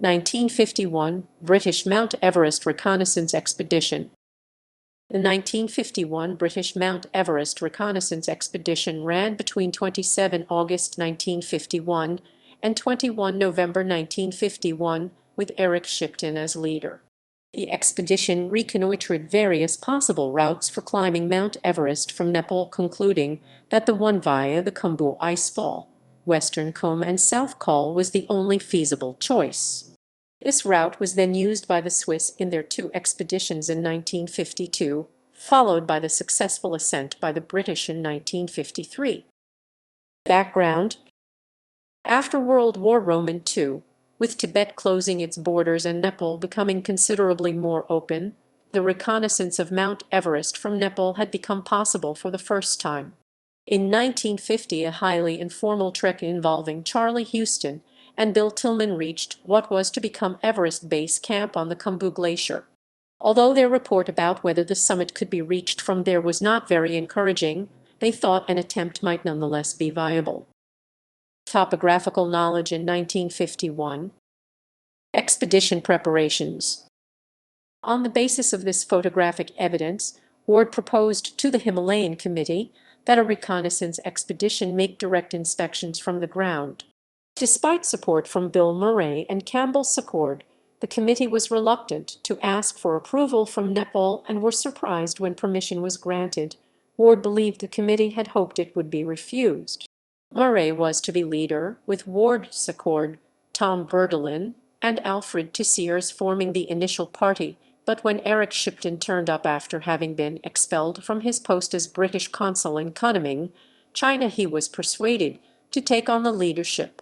1951 British Mount Everest Reconnaissance Expedition. The 1951 British Mount Everest Reconnaissance Expedition ran between 27 August 1951 and 21 November 1951, with Eric Shipton as leader. The expedition reconnoitred various possible routes for climbing Mount Everest from Nepal, concluding that the one via the Khumbu Icefall, western Cwm and South Col, was the only feasible choice. This route was then used by the Swiss in their two expeditions in 1952, followed by the successful ascent by the British in 1953. Background: after World War II, with Tibet closing its borders and Nepal becoming considerably more open, the reconnaissance of Mount Everest from Nepal had become possible for the first time. In 1950, a highly informal trek involving Charlie Houston and Bill Tillman reached what was to become Everest Base Camp on the Khumbu Glacier. Although their report about whether the summit could be reached from there was not very encouraging, they thought an attempt might nonetheless be viable. Topographical knowledge in 1951. Expedition preparations. On the basis of this photographic evidence, Ward proposed to the Himalayan Committee that a reconnaissance expedition make direct inspections from the ground. Despite support from Bill Murray and Campbell Secord, the committee was reluctant to ask for approval from Nepal and were surprised when permission was granted. Ward believed the committee had hoped it would be refused. Murray was to be leader, with Ward, Secord, Tom Bertolin, and Alfred Tessiers forming the initial party, but when Eric Shipton turned up after having been expelled from his post as British consul in Kunming, China, he was persuaded to take on the leadership.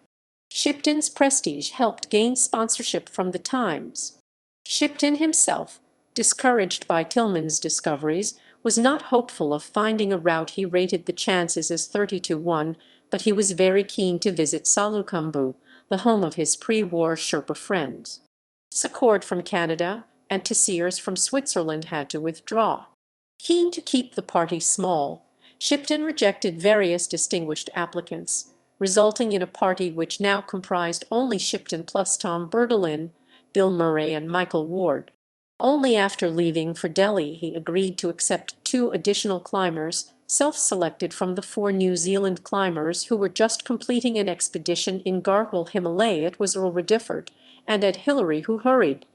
Shipton's prestige helped gain sponsorship from the Times. Shipton himself, discouraged by Tillman's discoveries, was not hopeful of finding a route. He rated the chances as 30-1, but he was very keen to visit Khumbu, the home of his pre-war Sherpa friends. Secord from Canada and Tessiers from Switzerland had to withdraw. Keen to keep the party small, Shipton rejected various distinguished applicants, resulting in a party which now comprised only Shipton plus Tom Bertolin, Bill Murray, and Michael Ward. Only after leaving for Delhi he agreed to accept two additional climbers, self-selected from the 4 New Zealand climbers who were just completing an expedition in Garhwal Himalaya. It was Earl Rediford and Ed Hillary who hurried,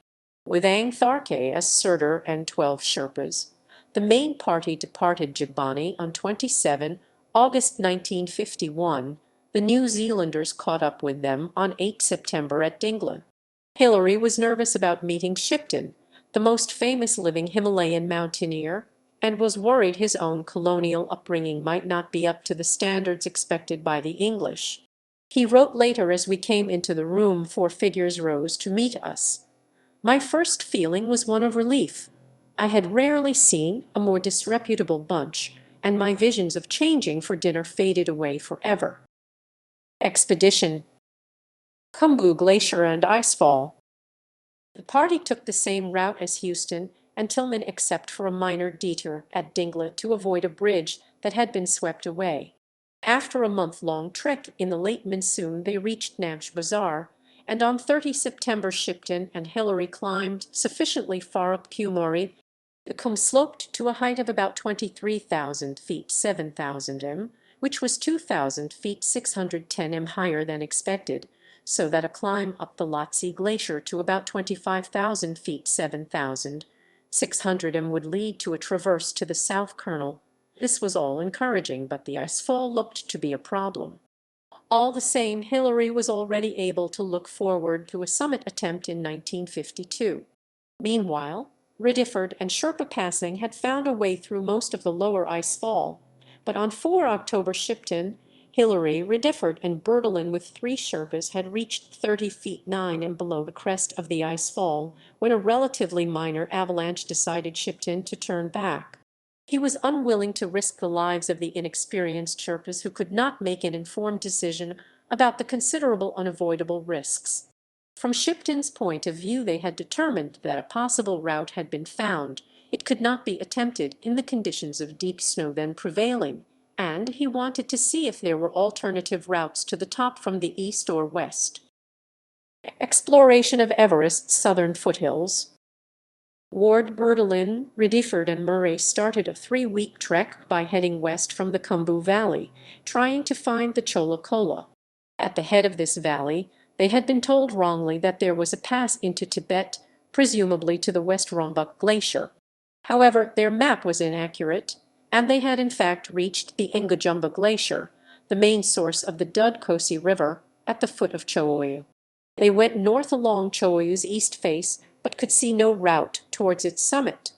with Ang Tharke as Surder and 12 Sherpas. The main party departed Jibani on 27 August 1951. The New Zealanders caught up with them on 8 September at Dingla. Hillary was nervous about meeting Shipton, the most famous living Himalayan mountaineer, and was worried his own colonial upbringing might not be up to the standards expected by the English. He wrote later, as we came into the room 4 figures rose to meet us. My first feeling was one of relief. I had rarely seen a more disreputable bunch, and my visions of changing for dinner faded away forever. Expedition. Khumbu Glacier and Icefall. The party took the same route as Houston and Tillman, except for a minor detour at Dingla to avoid a bridge that had been swept away. After a month-long trek in the late monsoon, they reached Namche Bazaar, and on 30 September Shipton and Hillary climbed sufficiently far up Kumori. The Khum sloped to a height of about 23,000 feet 7,000 m, which was 2,000 feet 610 m higher than expected, so that a climb up the Lhotse Glacier to about 25,000 feet 7,600 m would lead to a traverse to the South Kernel. This was all encouraging, but the icefall looked to be a problem. All the same, Hillary was already able to look forward to a summit attempt in 1952. Meanwhile, Rediford and Sherpa Passing had found a way through most of the lower icefall, but on 4 October Shipton, Hillary, Rediford, and Bertolin with 3 Sherpas had reached 30 feet 9 and below the crest of the icefall when a relatively minor avalanche decided Shipton to turn back. He was unwilling to risk the lives of the inexperienced Sherpas, who could not make an informed decision about the considerable unavoidable risks. From Shipton's point of view, they had determined that a possible route had been found. It could not be attempted in the conditions of deep snow then prevailing, and he wanted to see if there were alternative routes to the top from the east or west. Exploration of Everest's southern foothills. Ward, Bertolin, Rediford, and Murray started a 3-week trek by heading west from the Khumbu Valley, trying to find the Chola Kola. At the head of this valley, they had been told wrongly that there was a pass into Tibet, presumably to the West Rongbuk Glacier. However, their map was inaccurate, and they had in fact reached the Ngajumba Glacier, the main source of the Dudkosi River, at the foot of Cho'oyu. They went north along Cho'oyu's east face, but could see no route towards its summit.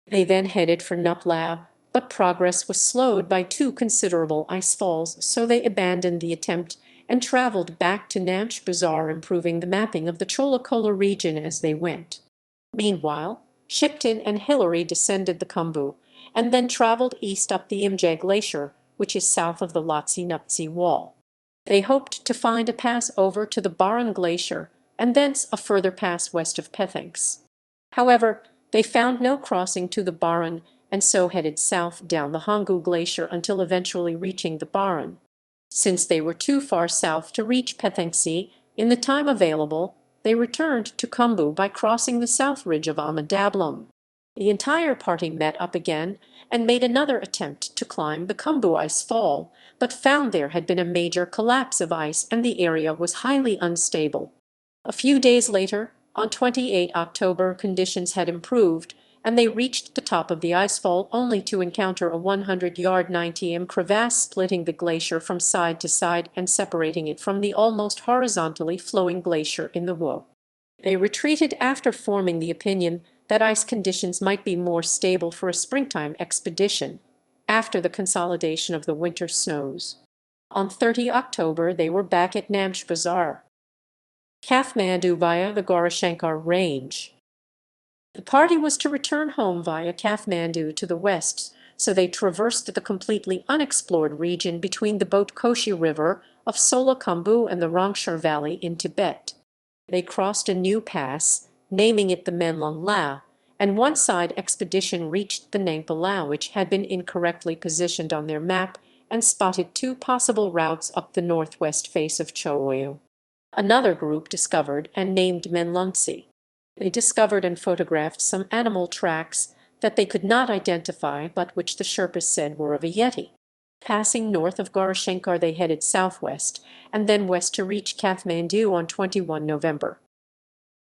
They then headed for Nuplao, but progress was slowed by 2 considerable ice falls, so they abandoned the attempt and traveled back to Namche Bazaar, improving the mapping of the Chola-Kola region as they went. Meanwhile, Shipton and Hillary descended the Khumbu, and then traveled east up the Imje Glacier, which is south of the Lhotse-Nuptse Wall. They hoped to find a pass over to the Baran Glacier, and thence a further pass west of Pethinks. However, they found no crossing to the Baran, and so headed south down the Khumbu Glacier until eventually reaching the Baran. Since they were too far south to reach Pethinksi in the time available, they returned to Khumbu by crossing the south ridge of Amadablam. The entire party met up again and made another attempt to climb the Khumbu Icefall, but found there had been a major collapse of ice and the area was highly unstable. A few days later, on 28 October, conditions had improved, and they reached the top of the icefall only to encounter a 100-yard 90 crevasse splitting the glacier from side to side and separating it from the almost horizontally flowing glacier in the Wu. They retreated after forming the opinion that ice conditions might be more stable for a springtime expedition, after the consolidation of the winter snows. On 30 October they were back at Namche Bazaar. Kathmandu via the Gaurashankar Range. The party was to return home via Kathmandu to the west, so they traversed the completely unexplored region between the Botkoshi River of Sola Khumbu and the Rangshar Valley in Tibet. They crossed a new pass, naming it the Menlung Lao, and one side expedition reached the Nangpa Lao, which had been incorrectly positioned on their map, and spotted 2 possible routes up the northwest face of Cho'oyu. Another group discovered and named Menlungtse. They discovered and photographed some animal tracks that they could not identify but which the Sherpas said were of a Yeti. Passing north of Gaurashankar they headed southwest and then west to reach Kathmandu on 21 November.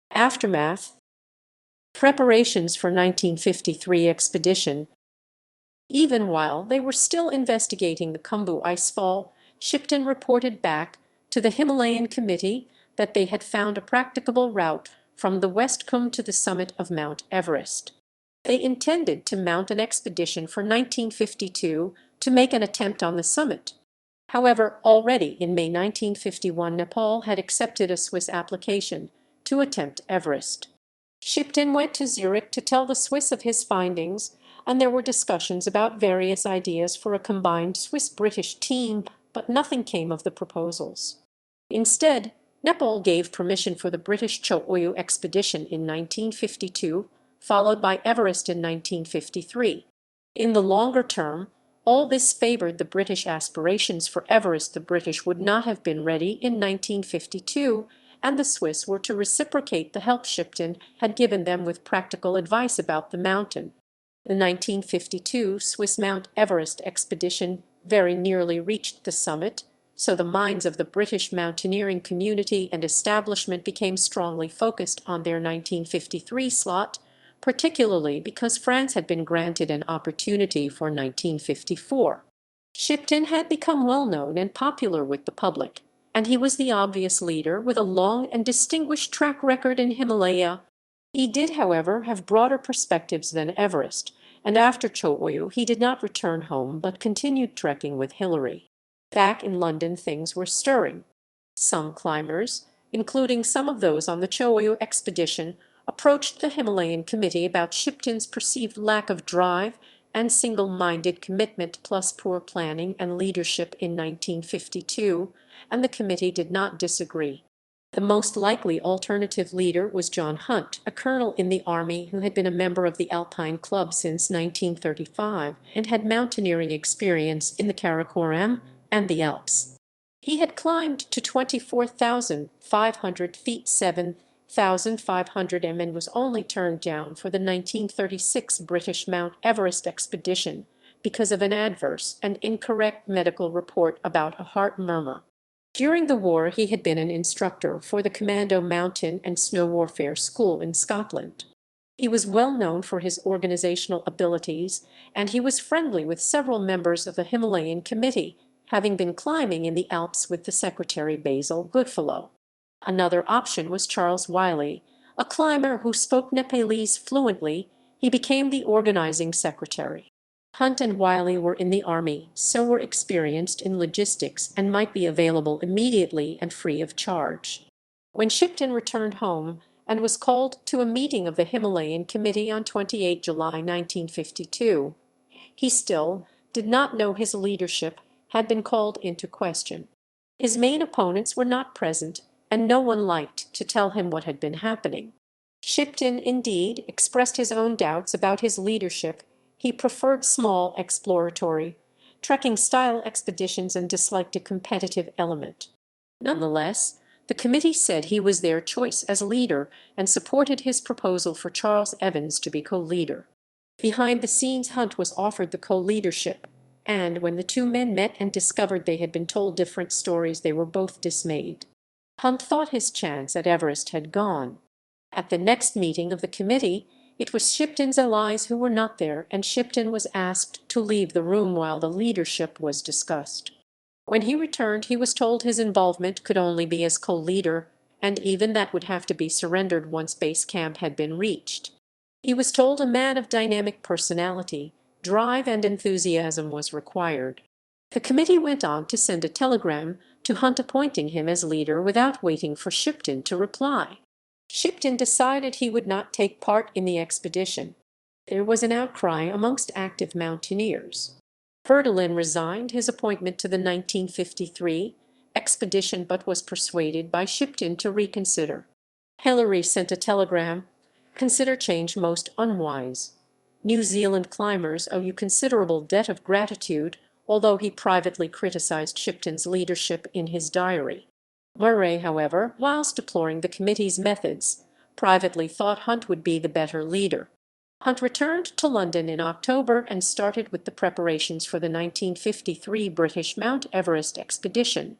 Aftermath. Preparations for 1953 expedition. Even while they were still investigating the Khumbu Icefall, Shipton reported back to the Himalayan Committee that they had found a practicable route from the West Khum to the summit of Mount Everest. They intended to mount an expedition for 1952 to make an attempt on the summit. However, already in May 1951, Nepal had accepted a Swiss application to attempt Everest. Shipton went to Zurich to tell the Swiss of his findings, and there were discussions about various ideas for a combined Swiss-British team, but nothing came of the proposals. Instead, Nepal gave permission for the British Cho'oyu expedition in 1952, followed by Everest in 1953. In the longer term, all this favored the British aspirations for Everest. The British would not have been ready in 1952, and the Swiss were to reciprocate the help Shipton had given them with practical advice about the mountain. The 1952 Swiss Mount Everest expedition very nearly reached the summit, so the minds of the British mountaineering community and establishment became strongly focused on their 1953 slot, particularly because France had been granted an opportunity for 1954. Shipton had become well known and popular with the public, and he was the obvious leader with a long and distinguished track record in Himalaya. He did, however, have broader perspectives than Everest, and after Cho'oyu he did not return home but continued trekking with Hillary. Back in London things were stirring. Some climbers, including some of those on the Cho'oyu expedition, approached the Himalayan Committee about Shipton's perceived lack of drive and single-minded commitment plus poor planning and leadership in 1952, and the committee did not disagree. The most likely alternative leader was John Hunt, a colonel in the army who had been a member of the Alpine Club since 1935 and had mountaineering experience in the Karakoram and the Alps. He had climbed to 24,500 feet, 7,500 m, and was only turned down for the 1936 British Mount Everest expedition because of an adverse and incorrect medical report about a heart murmur. During the war, he had been an instructor for the Commando Mountain and Snow Warfare School in Scotland. He was well known for his organizational abilities, and he was friendly with several members of the Himalayan Committee, having been climbing in the Alps with the Secretary Basil Goodfellow. Another option was Charles Wiley, a climber who spoke Nepalese fluently. He became the organizing secretary. Hunt and Wiley were in the army, so were experienced in logistics and might be available immediately and free of charge. When Shipton returned home and was called to a meeting of the Himalayan Committee on 28 July 1952, he still did not know his leadership had been called into question. His main opponents were not present, and no one liked to tell him what had been happening. Shipton, indeed, expressed his own doubts about his leadership. He preferred small, exploratory, trekking-style expeditions and disliked a competitive element. Nonetheless, the committee said he was their choice as leader and supported his proposal for Charles Evans to be co-leader. Behind the scenes, Hunt was offered the co-leadership, and when the two men met and discovered they had been told different stories, they were both dismayed. Hunt thought his chance at Everest had gone. At the next meeting of the committee, it was Shipton's allies who were not there, and Shipton was asked to leave the room while the leadership was discussed. When he returned, he was told his involvement could only be as co-leader, and even that would have to be surrendered once base camp had been reached. He was told a man of dynamic personality, drive, and enthusiasm was required. The committee went on to send a telegram to Hunt appointing him as leader without waiting for Shipton to reply. Shipton decided he would not take part in the expedition. There was an outcry amongst active mountaineers. Verdelin resigned his appointment to the 1953 expedition, but was persuaded by Shipton to reconsider. Hillary sent a telegram: "Consider change most unwise. New Zealand climbers owe you considerable debt of gratitude," although he privately criticized Shipton's leadership in his diary. Murray, however, whilst deploring the committee's methods, privately thought Hunt would be the better leader. Hunt returned to London in October and started with the preparations for the 1953 British Mount Everest expedition.